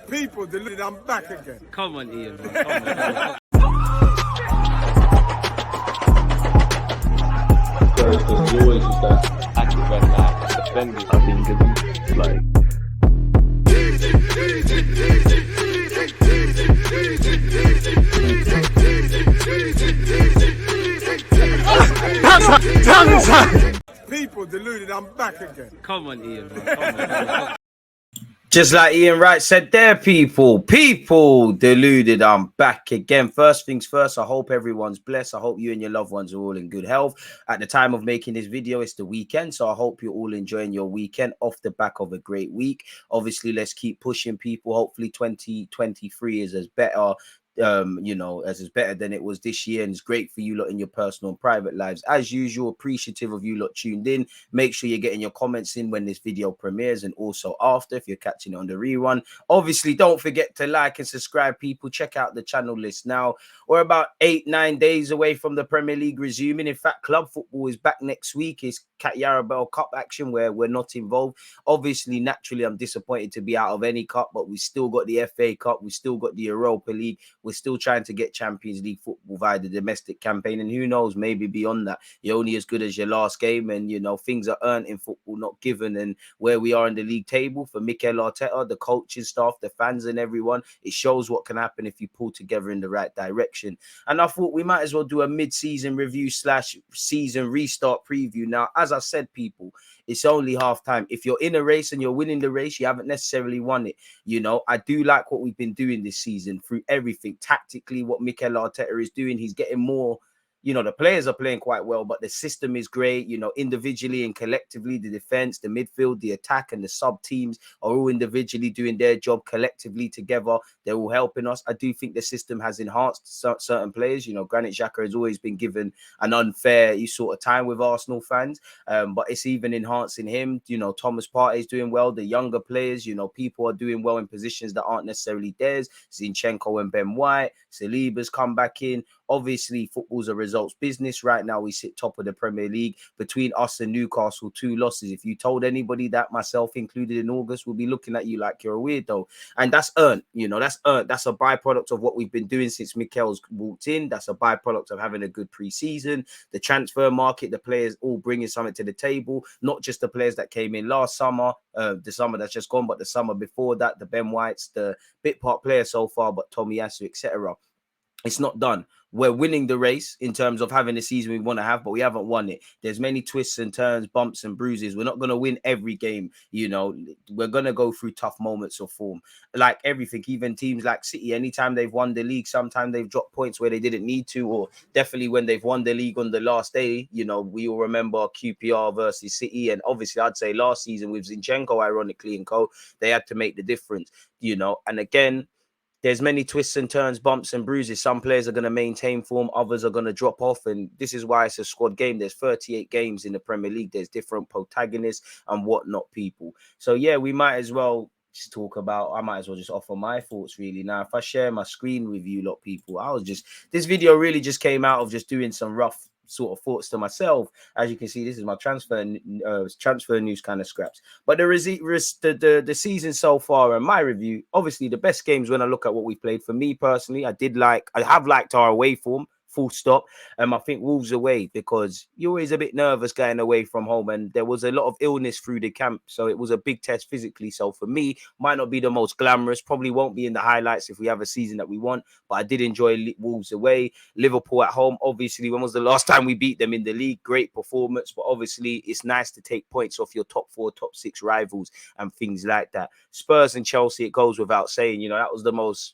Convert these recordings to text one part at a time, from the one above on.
People deluded, I'm back again. Come on, Ian, man. Come on. Because you always use that active and defending. I think it's like. People deluded, I'm back again. Come on, Ian, man. Come on. Just like Ian Wright said there, people deluded, I'm back again. First things first, I hope everyone's blessed. I hope you and your loved ones are all in good health. At the time of making this video, it's the weekend, so I hope you're all enjoying your weekend off the back of a great week. Obviously, let's keep pushing, people. Hopefully 2023 is as better as is better than it was this year, and it's great for you lot in your personal and private lives. As usual, appreciative of you lot tuned in. Make sure you're getting your comments in when this video premieres and also after if you're catching it on the rerun. Obviously, don't forget to like and subscribe, people. Check out the channel list now. We're about 8-9 days away from the Premier League resuming. In fact, club football is back next week. It's Cat Yarabel Cup action where we're not involved. Obviously, naturally, I'm disappointed to be out of any cup, but we still got the FA Cup. We still got the Europa League. We're still trying to get Champions League football via the domestic campaign. And who knows, maybe beyond that, you're only as good as your last game. And, things are earned in football, not given. And where we are in the league table for Mikel Arteta, the coaching staff, the fans and everyone, it shows what can happen if you pull together in the right direction. And I thought we might as well do a mid-season review / season restart preview. Now, as I said, people, it's only half time. If you're in a race and you're winning the race, you haven't necessarily won it. I do like what we've been doing this season through everything. Tactically, what Mikel Arteta is doing, he's getting more. The players are playing quite well, but the system is great. Individually and collectively, the defense, the midfield, the attack, and the sub teams are all individually doing their job. Collectively together, they're all helping us. I do think the system has enhanced certain players. Granit Xhaka has always been given an unfair sort of time with Arsenal fans, but it's even enhancing him. Thomas Partey is doing well. The younger players, people are doing well in positions that aren't necessarily theirs. Zinchenko and Ben White, Saliba's come back in. Obviously, football's a results business. Right now, we sit top of the Premier League. Between us and Newcastle, 2 losses. If you told anybody that, myself included in August, we'll be looking at you like you're a weirdo. And that's earned. That's earned. That's a byproduct of what we've been doing since Mikel's walked in. That's a byproduct of having a good pre-season. The transfer market, the players all bringing something to the table. Not just the players that came in last summer, the summer that's just gone, but the summer before that, the Ben Whites, the bit part players so far, but Tomiyasu, etc. It's not done. We're winning the race in terms of having the season we want to have, but we haven't won it. There's many twists and turns, bumps and bruises. We're not going to win every game. We're going to go through tough moments of form. Like everything, even teams like City, anytime they've won the league, sometimes they've dropped points where they didn't need to, or definitely when they've won the league on the last day. We all remember QPR versus City. And obviously, I'd say last season with Zinchenko, ironically, and co, they had to make the difference, and again, there's many twists and turns, bumps and bruises. Some players are going to maintain form. Others are going to drop off. And this is why it's a squad game. There's 38 games in the Premier League. There's different protagonists and whatnot, people. So, yeah, we might as well just I might as well just offer my thoughts, really. Now, if I share my screen with you lot, people, this video really just came out of just doing some rough sort of thoughts to myself. As you can see, this is my transfer news kind of scraps. But the season so far and my review, obviously the best games when I look at what we played. For me personally, I have liked our away form. Full stop. I think Wolves away, because you're always a bit nervous going away from home, and there was a lot of illness through the camp, so it was a big test physically. So for me, might not be the most glamorous, probably won't be in the highlights if we have a season that we want, but I did enjoy Wolves away. Liverpool at home, obviously, when was the last time we beat them in the league? Great performance, but obviously it's nice to take points off your top 4, top 6 rivals and things like that. Spurs and Chelsea, it goes without saying, that was the most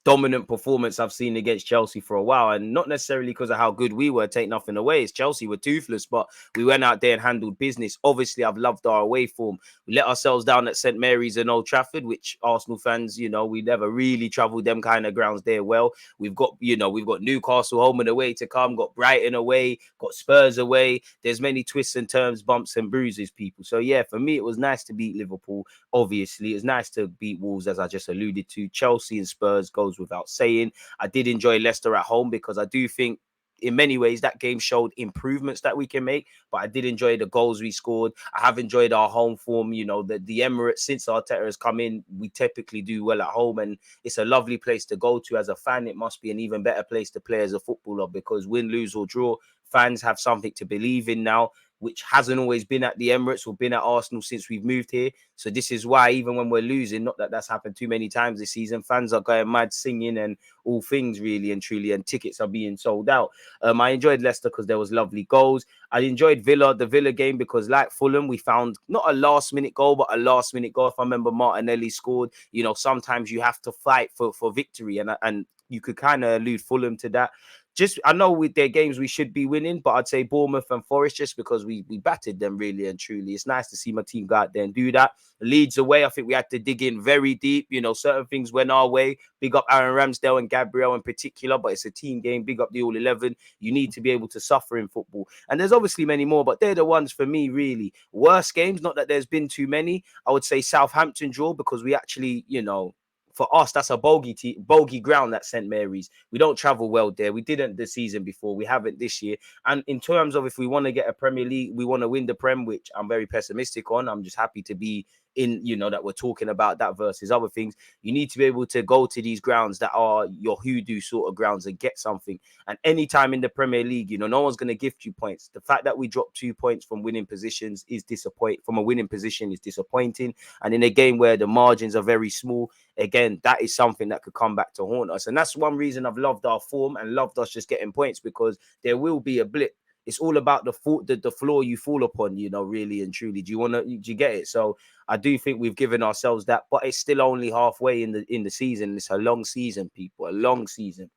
dominant performance I've seen against Chelsea for a while, and not necessarily because of how good we were. Take nothing away, it's Chelsea were toothless, but we went out there and handled business. Obviously, I've loved our away form. We let ourselves down at St Mary's and Old Trafford, which Arsenal fans, we never really travelled them kind of grounds there well. We've got Newcastle home and away to come, got Brighton away, got Spurs away. There's many twists and turns, bumps and bruises, people. So yeah, for me, it was nice to beat Liverpool. Obviously, it's nice to beat Wolves, as I just alluded to. Chelsea and Spurs goes without saying. I did enjoy Leicester at home, because I do think in many ways, that game showed improvements that we can make. But I did enjoy the goals we scored. I have enjoyed our home form. You know, the Emirates, since Arteta has come in, we typically do well at home, and it's a lovely place to go to. As a fan, it must be an even better place to play as a footballer, because win, lose or draw, fans have something to believe in now, which hasn't always been at the Emirates or been at Arsenal since we've moved here. So this is why, even when we're losing, not that that's happened too many times this season, fans are going mad singing and all things, really and truly, and tickets are being sold out. I enjoyed Leicester because there was lovely goals. I enjoyed the Villa game, because like Fulham, we found not a last minute goal, but a last minute goal. If I remember, Martinelli scored. You know, sometimes you have to fight for victory, and you could kind of allude Fulham to that. Just, I know with their games we should be winning, but I'd say Bournemouth and Forest, just because we battered them really and truly. It's nice to see my team go out there and do that. Leeds away, I think we had to dig in very deep. You know, certain things went our way. Big up Aaron Ramsdale and Gabriel in particular, but it's a team game. Big up the All 11. You need to be able to suffer in football. And there's obviously many more, but they're the ones for me, really. Worst games, not that there's been too many. I would say Southampton draw, because we actually, you know, for us, that's a bogey ground at St. Mary's. We don't travel well there. We didn't the season before. We haven't this year. And in terms of, if we want to get a Premier League, we want to win the Prem, which I'm very pessimistic on. I'm just happy to be in, you know, that we're talking about that versus other things. You need to be able to go to these grounds that are your hoodoo sort of grounds and get something. And anytime in the Premier League, you know, no one's going to gift you points. The fact that we dropped 2 points from winning positions is disappointing. From a winning position is disappointing. And in a game where the margins are very small, again, that is something that could come back to haunt us. And that's one reason I've loved our form and loved us just getting points, because there will be a blip. It's all about the floor you fall upon, you know, really and truly. Do you get it? So I do think we've given ourselves that, but it's still only halfway in the season. It's a long season, people, a long season.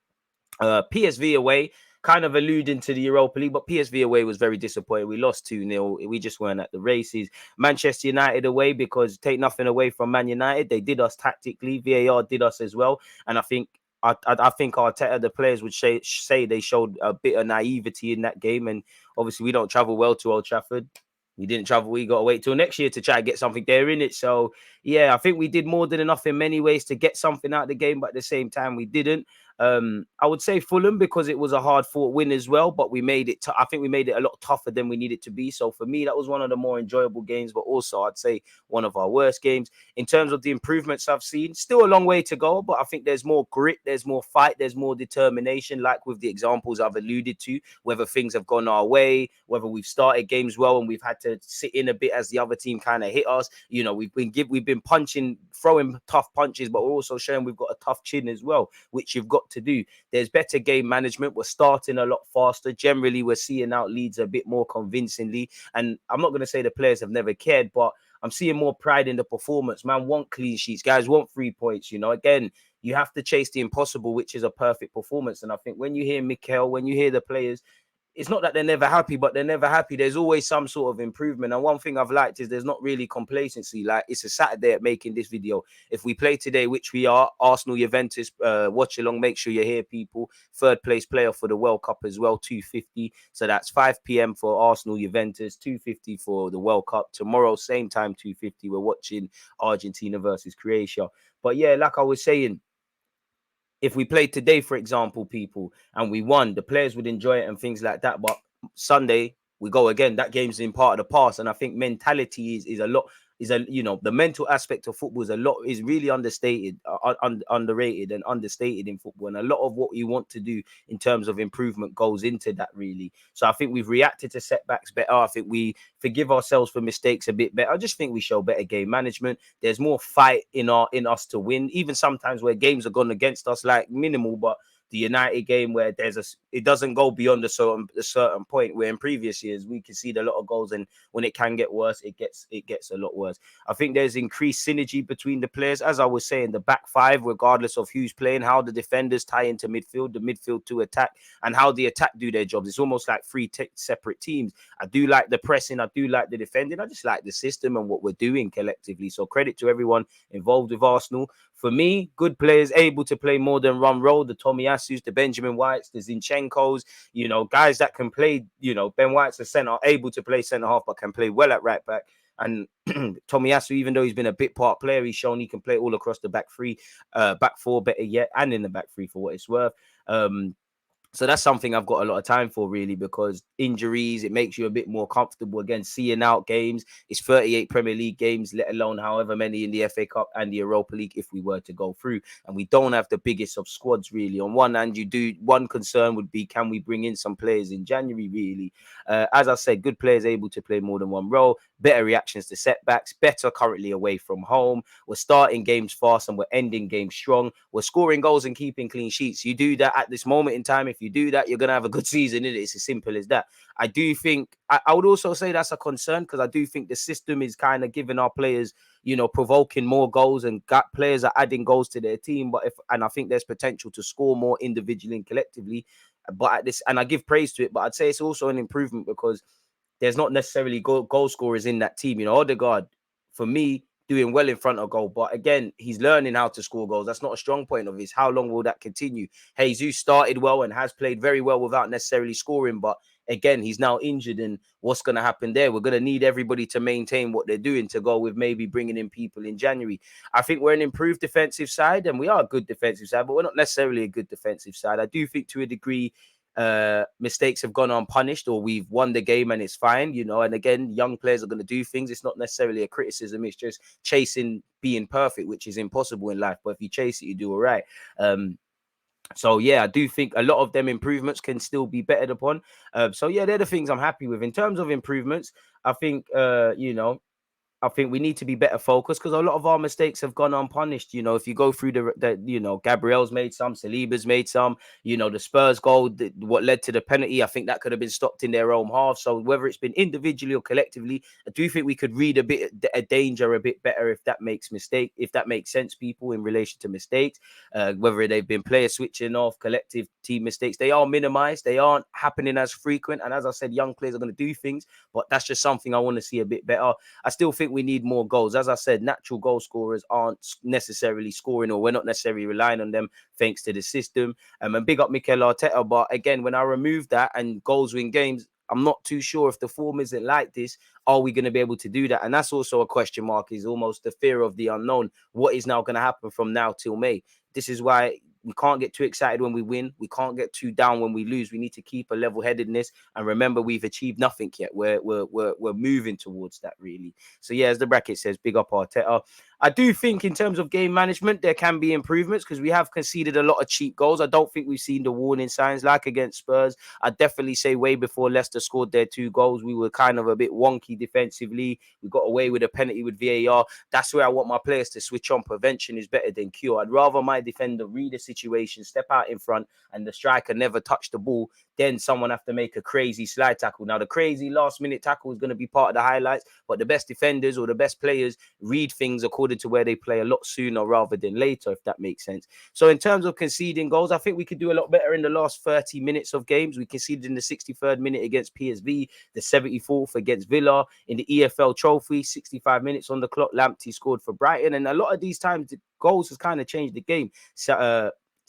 PSV away, kind of alluding to the Europa League, but PSV away was very disappointing. We lost 2-0. We just weren't at the races. Manchester United away, because take nothing away from Man United, they did us tactically. VAR did us as well. And I think Arteta, the players would say they showed a bit of naivety in that game. And obviously we don't travel well to Old Trafford. We didn't travel. We got to wait till next year to try to get something there in it. So, yeah, I think we did more than enough in many ways to get something out of the game, but at the same time, we didn't. I would say Fulham, because it was a hard-fought win as well, but we made it. I think we made it a lot tougher than we needed to be. So for me, that was one of the more enjoyable games, but also I'd say one of our worst games. In terms of the improvements I've seen, still a long way to go, but I think there's more grit, there's more fight, there's more determination, like with the examples I've alluded to, whether things have gone our way, whether we've started games well and we've had to sit in a bit as the other team kind of hit us. You know, we've been throwing tough punches, but we're also showing we've got a tough chin as well, which you've got to do. There's better game management. We're starting a lot faster. Generally, we're seeing out leads a bit more convincingly. And I'm not going to say the players have never cared, but I'm seeing more pride in the performance. Man, want clean sheets. Guys want 3 points. You know, again, you have to chase the impossible, which is a perfect performance. And I think when you hear Mikel, when you hear the players, it's not that they're never happy, but they're never happy. There's always some sort of improvement. And one thing I've liked is there's not really complacency. Like, it's a Saturday at making this video. If we play today, which we are, Arsenal, Juventus, watch along. Make sure you're here, people. Third place player for the World Cup as well, 250. So that's 5 p.m. for Arsenal, Juventus, 250 for the World Cup. Tomorrow, same time, 250. We're watching Argentina versus Croatia. But yeah, like I was saying, if we played today, for example, people, and we won, the players would enjoy it and things like that. But Sunday, we go again. That game's in part of the past. And I think mentality is a lot, you know, the mental aspect of football is really understated, underrated and understated in football. And a lot of what you want to do in terms of improvement goes into that, really. So I think we've reacted to setbacks better. I think we forgive ourselves for mistakes a bit better. I just think we show better game management. There's more fight in us to win, even sometimes where games are gone against us, like minimal, but the United game where it doesn't go beyond a certain point, where in previous years we concede a lot of goals, and when it can get worse, it gets a lot worse. I think there's increased synergy between the players, as I was saying, the back five, regardless of who's playing, how the defenders tie into midfield, the midfield to attack, and how the attack do their jobs. It's almost like three separate teams. I do like the pressing, I do like the defending, I just like the system and what we're doing collectively. So credit to everyone involved with Arsenal. For me, good players able to play more than one role. The Tomiyasus, the Benjamin Whites, the Zinchenkos, you know, guys that can play, you know, Ben White's a centre, able to play centre half, but can play well at right back. And Tomiyasu, even though he's been a bit part player, he's shown he can play all across the back three, back four, better yet, and in the back three for what it's worth. So that's something I've got a lot of time for, really, because injuries, it makes you a bit more comfortable again, seeing out games. It's 38 Premier League games, let alone however many in the FA Cup and the Europa League if we were to go through. And we don't have the biggest of squads, really. On one hand, one concern would be, can we bring in some players in January, really? As I said, good players able to play more than one role, better reactions to setbacks, better currently away from home. We're starting games fast and we're ending games strong. We're scoring goals and keeping clean sheets. You do that at this moment in time. If you do that, you're going to have a good season, isn't it? It's as simple as that. I do think, I would also say that's a concern, because I do think the system is kind of giving our players, provoking more goals, and players are adding goals to their team. And I think there's potential to score more individually and collectively. But and I give praise to it, but I'd say it's also an improvement, because there's not necessarily goal scorers in that team. Odegaard, for me, doing well in front of goal. But again, he's learning how to score goals. That's not a strong point of his. How long will that continue? Jesus started well and has played very well without necessarily scoring. But again, he's now injured. And what's going to happen there? We're going to need everybody to maintain what they're doing, to go with maybe bringing in people in January. I think we're an improved defensive side, and we are a good defensive side, but we're not necessarily a good defensive side. I do think to a degree, mistakes have gone unpunished, or we've won the game and it's fine, and again, young players are going to do things. It's not necessarily a criticism, it's just chasing being perfect, which is impossible in life, but if you chase it, you do all right. So yeah, I do think a lot of them improvements can still be bettered upon. So yeah, they're the things I'm happy with in terms of improvements. I think I think we need to be better focused, because a lot of our mistakes have gone unpunished. If you go through Gabriel's made some, Saliba's made some, the Spurs goal, what led to the penalty, I think that could have been stopped in their own half. So whether it's been individually or collectively, I do think we could read a danger a bit better if that makes sense, people, in relation to mistakes, whether they've been player switching off, collective team mistakes, they are minimized. They aren't happening as frequent. And as I said, young players are going to do things, but that's just something I want to see a bit better. I still think we need more goals. As I said, natural goal scorers aren't necessarily scoring, or we're not necessarily relying on them thanks to the system. And big up Mikel Arteta. But again, when I remove that and goals win games, I'm not too sure if the form isn't like this, are we going to be able to do that? And that's also a question mark, is almost the fear of the unknown. What is now going to happen from now till May? This is why we can't get too excited when we win. We can't get too down when we lose. We need to keep a level-headedness and remember we've achieved nothing yet. We're moving towards that, really. So yeah, as the bracket says, big up Arteta. I do think in terms of game management, there can be improvements, because we have conceded a lot of cheap goals. I don't think we've seen the warning signs like against Spurs. I definitely say way before Leicester scored their 2 goals, we were kind of a bit wonky defensively. We got away with a penalty with VAR. That's where I want my players to switch on. Prevention is better than cure. I'd rather my defender read the situation, step out in front, and the striker never touch the ball, then someone have to make a crazy slide tackle. Now, the crazy last-minute tackle is going to be part of the highlights, but the best defenders or the best players read things according to where they play a lot sooner rather than later, if that makes sense. So in terms of conceding goals, I think we could do a lot better in the last 30 minutes of games. We conceded in the 63rd minute against PSV, the 74th against Villa. In the EFL Trophy, 65 minutes on the clock, Lamptey scored for Brighton. And a lot of these times, the goals has kind of changed the game.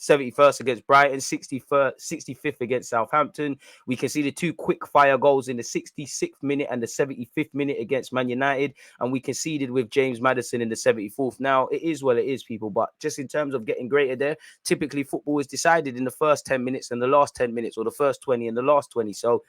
71st against Brighton, 65th against Southampton. We conceded 2 quick fire goals in the 66th minute and the 75th minute against Man United. And we conceded with James Maddison in the 74th. Now, it is what it is, people. But just in terms of getting greater there, typically football is decided in the first 10 minutes and the last 10 minutes, or the first 20 and the last 20. So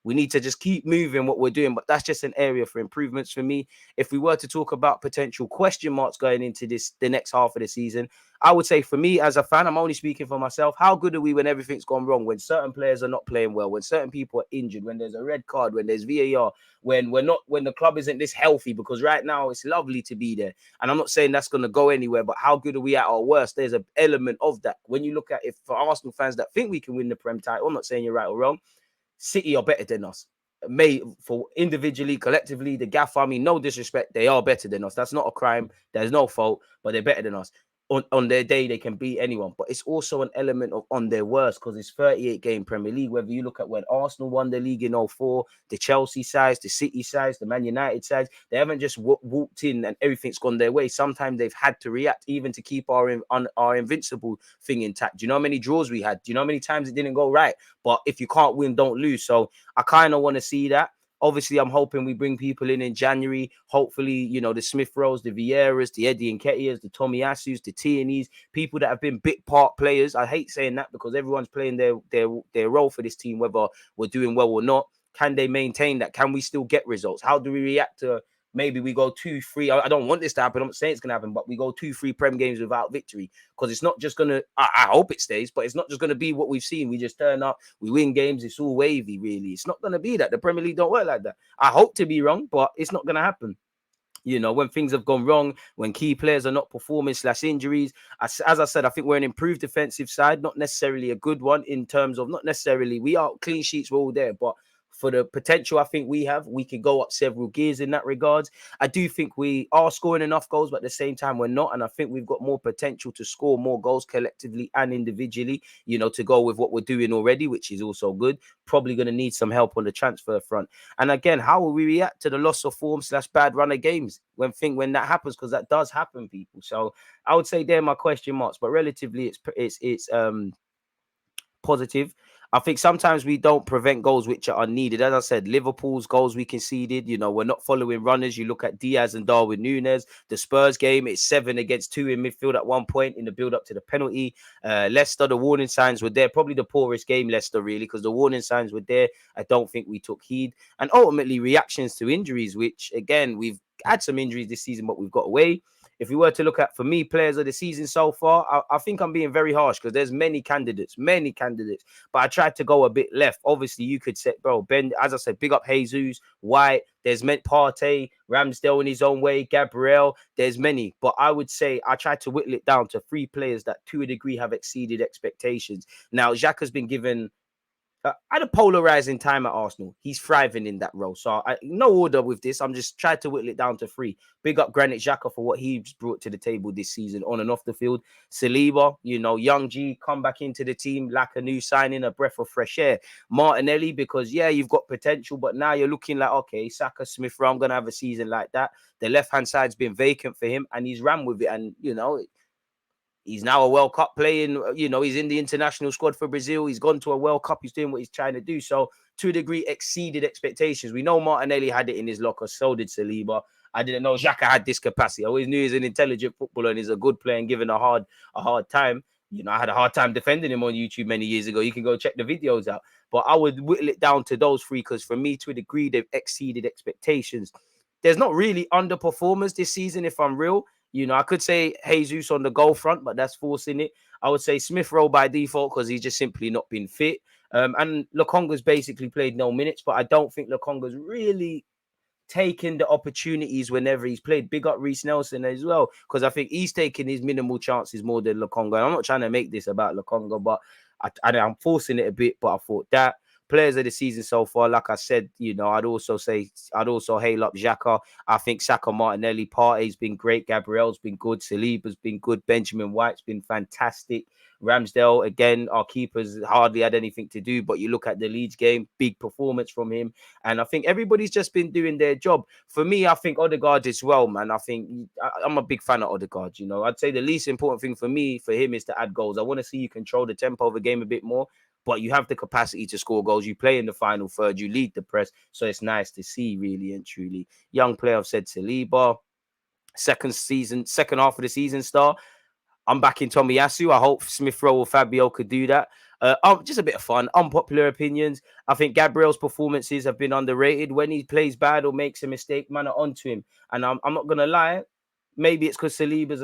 we need to just keep moving what we're doing, but that's just an area for improvements for me. If we were to talk about potential question marks going into the next half of the season, I would say for me as a fan, I'm only speaking for myself, how good are we when everything's gone wrong, when certain players are not playing well, when certain people are injured, when there's a red card, when there's VAR, when the club isn't this healthy, because right now it's lovely to be there. And I'm not saying that's going to go anywhere, but how good are we at our worst? There's an element of that. When you look at it, for Arsenal fans that think we can win the Prem title, I'm not saying you're right or wrong, City are better than us. For individually, collectively, the gaffer, I mean, no disrespect, they are better than us. That's not a crime. There's no fault, but they're better than us. On their day, they can beat anyone. But it's also an element of on their worst, because it's 38-game Premier League. Whether you look at when Arsenal won the league in 2004, the Chelsea sides, the City sides, the Man United sides, they haven't just walked in and everything's gone their way. Sometimes they've had to react even to keep our invincible thing intact. Do you know how many draws we had? Do you know how many times it didn't go right? But if you can't win, don't lose. So I kind of want to see that. Obviously, I'm hoping we bring people in January. Hopefully, you know, the Smith Rowes, the Vieiras, the Eddie Nketiahs, the Tomiyasus, the Tierney's, people that have been bit part players. I hate saying that because everyone's playing their role for this team, whether we're doing well or not. Can they maintain that? Can we still get results? How do we react to maybe we go 2-3? I don't want this to happen. I'm not saying it's going to happen, but we go 2-3 Prem games without victory because it's not just going to, I hope it stays, but it's not just going to be what we've seen. We just turn up, we win games. It's all wavy, really. It's not going to be that. The Premier League don't work like that. I hope to be wrong, but it's not going to happen. You know, when things have gone wrong, when key players are not performing / injuries, as I said, I think we're an improved defensive side, not necessarily a good one in terms of not necessarily we are clean sheets, we're all there, but for the potential I think we have, we could go up several gears in that regards. I do think we are scoring enough goals, but at the same time we're not, and I think we've got more potential to score more goals collectively and individually, you know, to go with what we're doing already, which is also good. Probably going to need some help on the transfer front. And again, how will we react to the loss of form / bad run of games when that happens? Because that does happen, people. So I would say they're my question marks, but relatively it's positive. I think sometimes we don't prevent goals which are needed. As I said, Liverpool's goals we conceded, you know, we're not following runners. You look at Diaz and Darwin Núñez. The Spurs game, it's 7-2 in midfield at one point in the build-up to the penalty. Leicester, the warning signs were there. Probably the poorest game, Leicester, really, because the warning signs were there. I don't think we took heed. And ultimately, reactions to injuries, which, again, we've had some injuries this season, but we've got away. If we were to look at, for me, players of the season so far, I think I'm being very harsh because there's many candidates, but I tried to go a bit left. Obviously, you could say, bro, Ben, as I said, big up Jesus, White, there's Partey, Ramsdale in his own way, Gabriel, there's many. But I would say I tried to whittle it down to 3 players that to a degree have exceeded expectations. Now, Xhaka has been given at a polarizing time at Arsenal. He's thriving in that role. So no order with this. I'm just trying to whittle it down to 3. Big up Granit Xhaka for what he's brought to the table this season on and off the field. Saliba, you know, young G, come back into the team like a new signing, a breath of fresh air. Martinelli, because, yeah, you've got potential, but now you're looking like, okay, Saka, Smith Rowe, I'm going to have a season like that. The left-hand side's been vacant for him, and he's ran with it. And, you know, he's now a World Cup playing, you know, he's in the international squad for Brazil. He's gone to a World Cup. He's doing what he's trying to do. So, to a degree, exceeded expectations. We know Martinelli had it in his locker. So did Saliba. I didn't know Xhaka had this capacity. I always knew he's an intelligent footballer and he's a good player and given a hard time. You know, I had a hard time defending him on YouTube many years ago. You can go check the videos out. But I would whittle it down to those 3 because for me, to a degree, they've exceeded expectations. There's not really underperformers this season, if I'm real. You know, I could say Jesus on the goal front, but that's forcing it. I would say Smith Rowe by default because he's just simply not been fit. And Lokonga's basically played no minutes, but I don't think Lokonga's really taking the opportunities whenever he's played. Big up Reece Nelson as well, because I think he's taking his minimal chances more than Lokonga. And I'm not trying to make this about Lokonga, but I'm forcing it a bit. But I thought that players of the season so far, like I said, you know, I'd also hail up Xhaka. I think Saka, Martinelli, Partey's been great. Gabriel's been good. Saliba's been good. Benjamin White's been fantastic. Ramsdale, again, our keeper's hardly had anything to do, but you look at the Leeds game, big performance from him. And I think everybody's just been doing their job. For me, I think Odegaard as well, man. I think I'm a big fan of Odegaard, you know. I'd say the least important thing for him is to add goals. I want to see you control the tempo of the game a bit more, but you have the capacity to score goals. You play in the final third, you lead the press. So it's nice to see, really and truly. Young player, I've said Saliba. Second half of the season star. I'm backing Tomiyasu. I hope Smith Rowe or Fabio could do that. Just a bit of fun. Unpopular opinions. I think Gabriel's performances have been underrated. When he plays bad or makes a mistake, man, are onto him. And I'm not going to lie. Maybe it's because Saliba's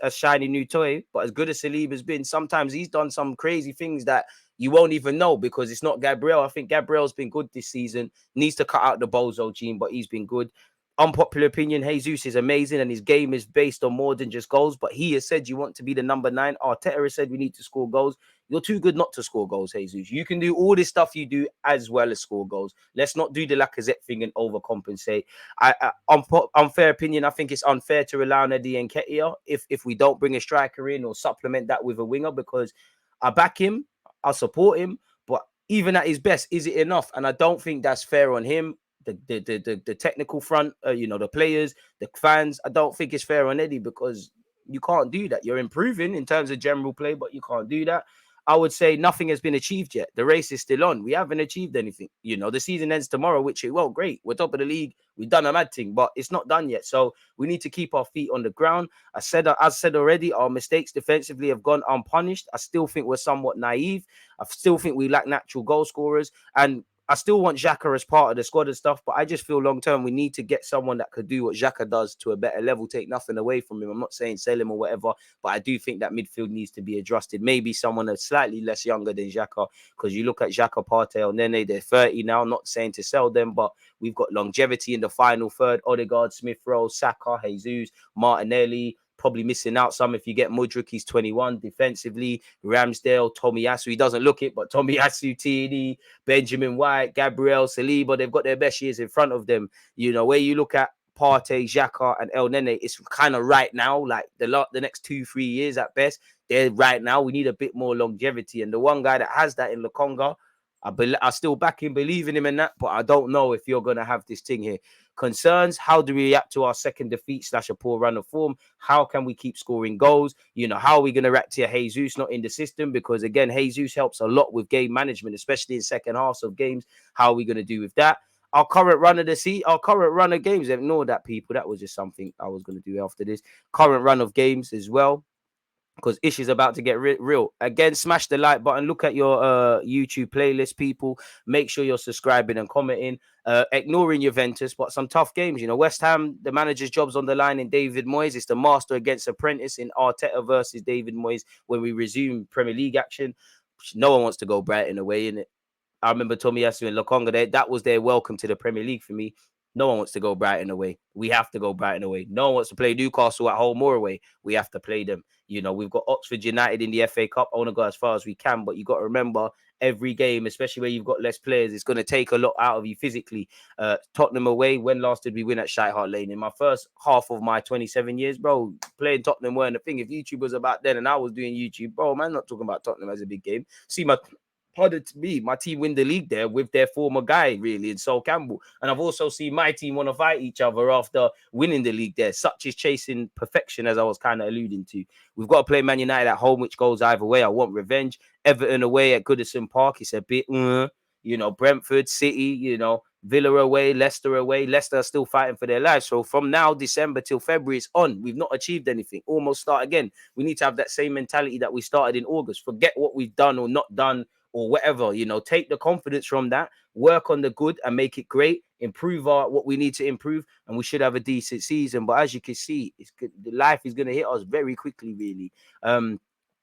a shiny new toy, but as good as Saliba's been, sometimes he's done some crazy things that you won't even know because it's not Gabriel. I think Gabriel's been good this season. Needs to cut out the bozo gene, but he's been good. Unpopular opinion, Jesus is amazing and his game is based on more than just goals, but he has said you want to be the number 9. Arteta has said we need to score goals. You're too good not to score goals, Jesus. You can do all this stuff you do as well as score goals. Let's not do the Lacazette thing and overcompensate. Unfair opinion, I think it's unfair to rely on Eddie Nketiah if we don't bring a striker in or supplement that with a winger, because I back him, I support him, but even at his best, is it enough? And I don't think that's fair on him. The technical front, you know, the players, the fans. I don't think it's fair on Eddie because you can't do that. You're improving in terms of general play, but you can't do that. I would say nothing has been achieved yet. The race is still on. We haven't achieved anything. You know, the season ends tomorrow, which, well, great. We're top of the league. We've done a mad thing, but it's not done yet. So we need to keep our feet on the ground. As said already, our mistakes defensively have gone unpunished. I still think we're somewhat naive. I still think we lack natural goal scorers. And I still want Xhaka as part of the squad and stuff, but I just feel long term we need to get someone that could do what Xhaka does to a better level, take nothing away from him. I'm not saying sell him or whatever, but I do think that midfield needs to be adjusted. Maybe someone that's slightly less younger than Xhaka, because you look at Xhaka, Partey, or Nene, they're 30 now. Not saying to sell them, but we've got longevity in the final third. Odegaard, Smith Rowe, Saka, Jesus, Martinelli. Probably missing out some if you get Mudryk, he's 21. Defensively, Ramsdale, Tomiyasu, he doesn't look it, but Tomiyasu, Tierney, Benjamin White, Gabriel, Saliba, they've got their best years in front of them. You know, where you look at Partey, Xhaka, and El Nene, it's kind of right now, like the next 2-3 years at best. They're right now. We need a bit more longevity. And the one guy that has that in Lokonga, I still back him, believe in him and that, but I don't know if you're going to have this thing here. Concerns, how do we react to our second defeat / a poor run of form? How can we keep scoring goals? You know, how are we going to react to Jesus not in the system? Because again, Jesus helps a lot with game management, especially in second halves of games. How are we going to do with that? Our current run of games, ignore that, people. That was just something I was going to do after this. Current run of games as well, because Ish is about to get real. Again, smash the like button. Look at your YouTube playlist, people. Make sure you're subscribing and commenting. Ignoring Juventus, but some tough games. You know, West Ham, the manager's job's on the line in David Moyes. It's the master against apprentice in Arteta versus David Moyes when we resume Premier League action. No one wants to go Brighton away, innit? I remember Tomiyasu and Lokonga, that was their welcome to the Premier League for me. No one wants to go Brighton away. We have to go Brighton away. No one wants to play Newcastle at home or away. We have to play them. You know, we've got Oxford United in the FA Cup. I want to go as far as we can, but you got to remember every game, especially where you've got less players, it's going to take a lot out of you physically. Tottenham away. When last did we win at Shite Hart Lane? In my first half of my 27 years, bro, playing Tottenham weren't a thing. If YouTube was about then and I was doing YouTube, bro, man, not talking about Tottenham as a big game. See pardon to me, my team win the league there with their former guy, really, in Sol Campbell. And I've also seen my team want to fight each other after winning the league there. Such is chasing perfection, as I was kind of alluding to. We've got to play Man United at home, which goes either way. I want revenge. Everton away at Goodison Park, it's a bit, you know, Brentford, City, you know, Villa away, Leicester away. Leicester are still fighting for their lives. So from now, December till February, it's on. We've not achieved anything. Almost start again. We need to have that same mentality that we started in August. Forget what we've done or not done, or whatever, you know, take the confidence from that, work on the good and make it great, improve what we need to improve, and we should have a decent season. But as you can see, it's good. The life is going to hit us very quickly, really.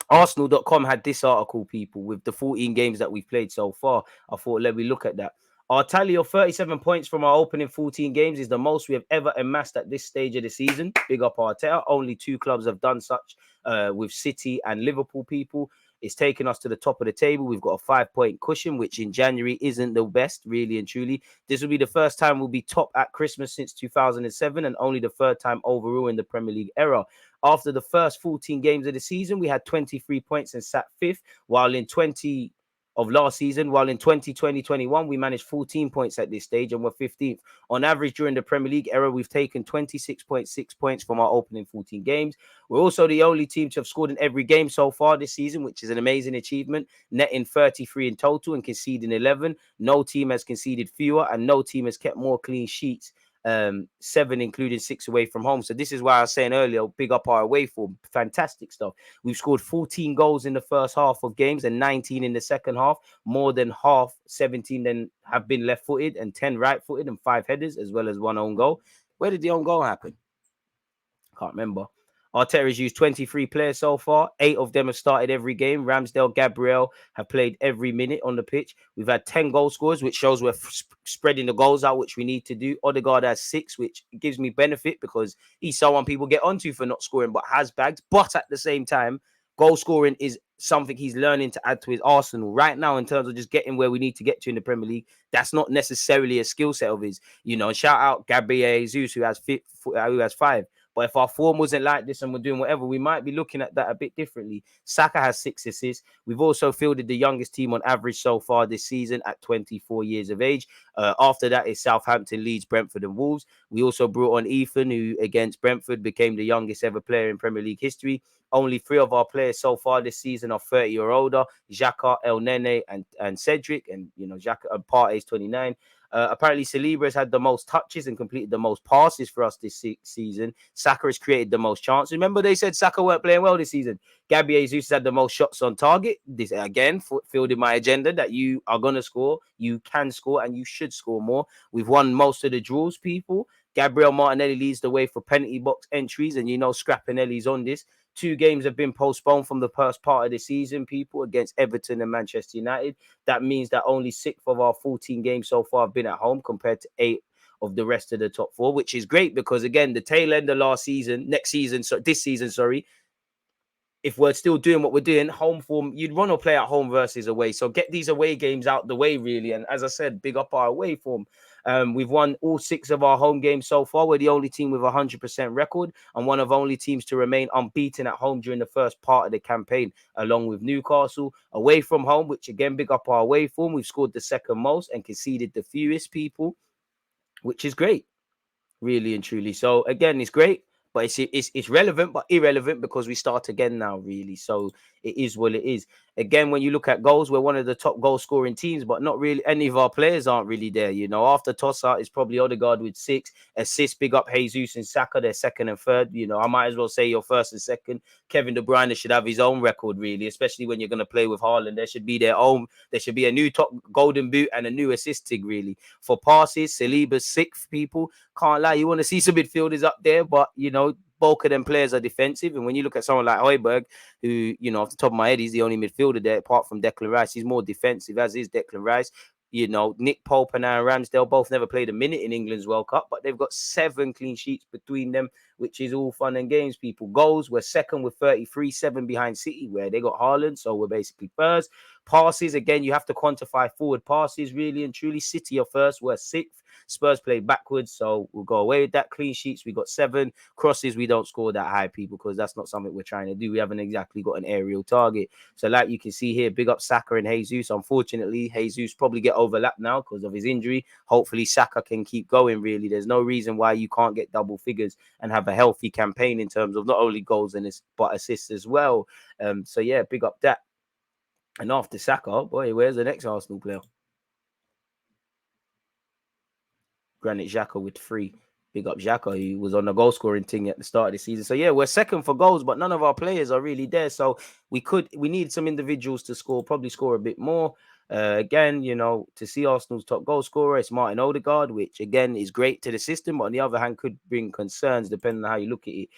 Arsenal.com had this article, people, with the 14 games that we've played so far. I thought, let me look at that. Our tally of 37 points from our opening 14 games is the most we have ever amassed at this stage of the season. Big up Arteta. Only 2 clubs have done such, with City and Liverpool, people. It's taken us to the top of the table. We've got a 5-point cushion, which in January isn't the best, really and truly. This will be the first time we'll be top at Christmas since 2007 and only the 3rd time overall in the Premier League era. After the first 14 games of the season, we had 23 points and sat 5th, while in 20 of last season, while in 2020-21, we managed 14 points at this stage and we're 15th. On average, during the Premier League era, we've taken 26.6 points from our opening 14 games. We're also the only team to have scored in every game so far this season, which is an amazing achievement, netting 33 in total and conceding 11. No team has conceded fewer and no team has kept more clean sheets. 7 including 6 away from home. So this is why I was saying earlier, big up our away form. Fantastic stuff. We've scored 14 goals in the first half of games and 19 in the second half. More than half, 17 then have been left-footed and 10 right-footed and 5 headers as well as 1 own goal. Where did the own goal happen? Can't remember. Arteta has used 23 players so far. 8 of them have started every game. Ramsdale, Gabriel have played every minute on the pitch. We've had 10 goal scorers, which shows we're spreading the goals out, which we need to do. Odegaard has 6, which gives me benefit because he's someone people get onto for not scoring, but has bags. But at the same time, goal scoring is something he's learning to add to his arsenal right now in terms of just getting where we need to get to in the Premier League. That's not necessarily a skill set of his, you know. Shout out Gabriel Jesus, who has 5. But if our form wasn't like this and we're doing whatever, we might be looking at that a bit differently. Saka has 6 assists. We've also fielded the youngest team on average so far this season at 24 years of age. After that is Southampton, Leeds, Brentford and Wolves. We also brought on Ethan, who against Brentford became the youngest ever player in Premier League history. Only 3 of our players so far this season are 30 or older: Xhaka, El Nene, and Cedric. And, you know, Xhaka, Partey is 29. Apparently, Saliba has had the most touches and completed the most passes for us this season. Saka has created the most chances. Remember, they said Saka weren't playing well this season. Gabby Jesus had the most shots on target. This, again, filled in my agenda that you are going to score, you can score, and you should score more. We've won most of the draws, people. Gabriel Martinelli leads the way for penalty box entries, and you know Scrapinelli's on this. 2 games have been postponed from the first part of the season, people, against Everton and Manchester United. That means that only 6 of our 14 games so far have been at home compared to 8 of the rest of the top 4, which is great because, again, the tail end of this season, if we're still doing what we're doing, home form, you'd run or play at home versus away. So get these away games out the way, really. And as I said, big up our away form. We've won all 6 of our home games so far. We're the only team with a 100% record and one of only teams to remain unbeaten at home during the first part of the campaign, along with Newcastle. Away from home, which again, big up our away form. We've scored the second most and conceded the fewest, people, which is great, really and truly. So again, it's great. But it's relevant, but irrelevant because we start again now, really. So it is what it is. Again, when you look at goals, we're one of the top goal scoring teams, but not really. Any of our players aren't really there. You know, after Tossa, it's probably Odegaard with 6 assists. Big up Jesus and Saka, they're second and third. You know, I might as well say you're first and second. Kevin De Bruyne should have his own record, really, especially when you're going to play with Haaland. There should be their own. There should be a new top golden boot and a new assisting, really. For passes, Saliba's 6th, people. Can't lie, you want to see some midfielders up there, but, you know, bulk of them players are defensive. And when you look at someone like Højbjerg, who, you know, off the top of my head, he's the only midfielder there apart from Declan Rice. He's more defensive, as is Declan Rice. You know, Nick Pope and Aaron Ramsdale both never played a minute in England's World Cup, but they've got 7 clean sheets between them, which is all fun and games, people. Goals, we're second with 33, 7 behind City, where they got Haaland, so we're basically first. Passes, again, you have to quantify forward passes, really and truly. City are first, we're 6th. Spurs play backwards, so we'll go away with that. Clean sheets, we got 7. Crosses, we don't score that high, people, because that's not something we're trying to do. We haven't exactly got an aerial target. So like you can see here, big up Saka and Jesus. Unfortunately, Jesus probably get overlapped now because of his injury. Hopefully, Saka can keep going, really. There's no reason why you can't get double figures and have a healthy campaign in terms of not only goals but assists as well. So yeah, big up that. And after Saka, boy, where's the next Arsenal player? Granit Xhaka with 3. Big up Xhaka, who was on the goal scoring thing at the start of the season. So yeah, we're second for goals, but none of our players are really there. So we need some individuals to probably score a bit more. Again, you know, to see Arsenal's top goal scorer, it's Martin Odegaard, which again is great to the system, but on the other hand could bring concerns depending on how you look at it.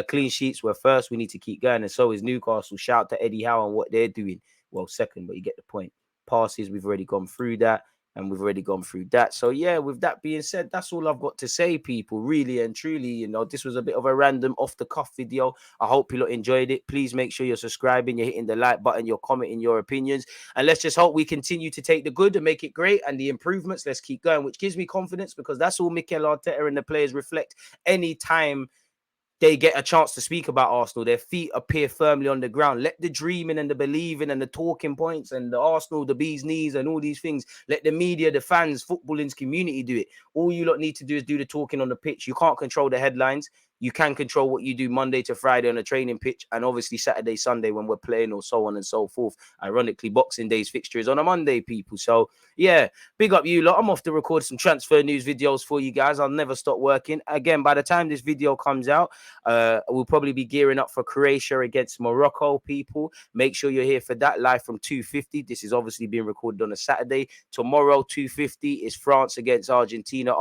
Clean sheets were first, we need to keep going, and so is Newcastle. Shout out to Eddie Howe on what they're doing. Well, second, but you get the point. Passes, we've already gone through that. And we've already gone through that. So, yeah, with that being said, that's all I've got to say, people. Really and truly, you know, this was a bit of a random off-the-cuff video. I hope you lot enjoyed it. Please make sure you're subscribing, you're hitting the like button, you're commenting your opinions. And let's just hope we continue to take the good and make it great. And the improvements, let's keep going, which gives me confidence because that's all Mikel Arteta and the players reflect any time they get a chance to speak about Arsenal. Their feet appear firmly on the ground. Let the dreaming and the believing and the talking points and the Arsenal, the bee's knees and all these things. Let the media, the fans, footballing's community do it. All you lot need to do is do the talking on the pitch. You can't control the headlines. You can control what you do Monday to Friday on a training pitch and obviously Saturday, Sunday when we're playing or so on and so forth. Ironically, Boxing Day's fixture is on a Monday, people. So, yeah, big up you lot. I'm off to record some transfer news videos for you guys. I'll never stop working. Again, by the time this video comes out, we'll probably be gearing up for Croatia against Morocco, people. Make sure you're here for that live from 2:50. This is obviously being recorded on a Saturday. Tomorrow, 2:50 is France against Argentina.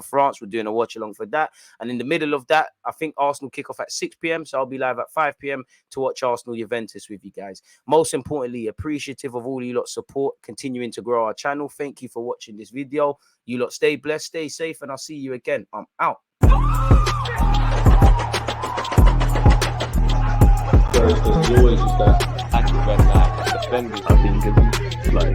France. We're doing a watch along for that. And in the middle of that, I think Arsenal kick off at 6 p.m. So I'll be live at 5 p.m. to watch Arsenal Juventus with you guys. Most importantly, appreciative of all you lot support, continuing to grow our channel. Thank you for watching this video. You lot stay blessed, stay safe, and I'll see you again. I'm out. There's always just that active red flag, defending. I think it's like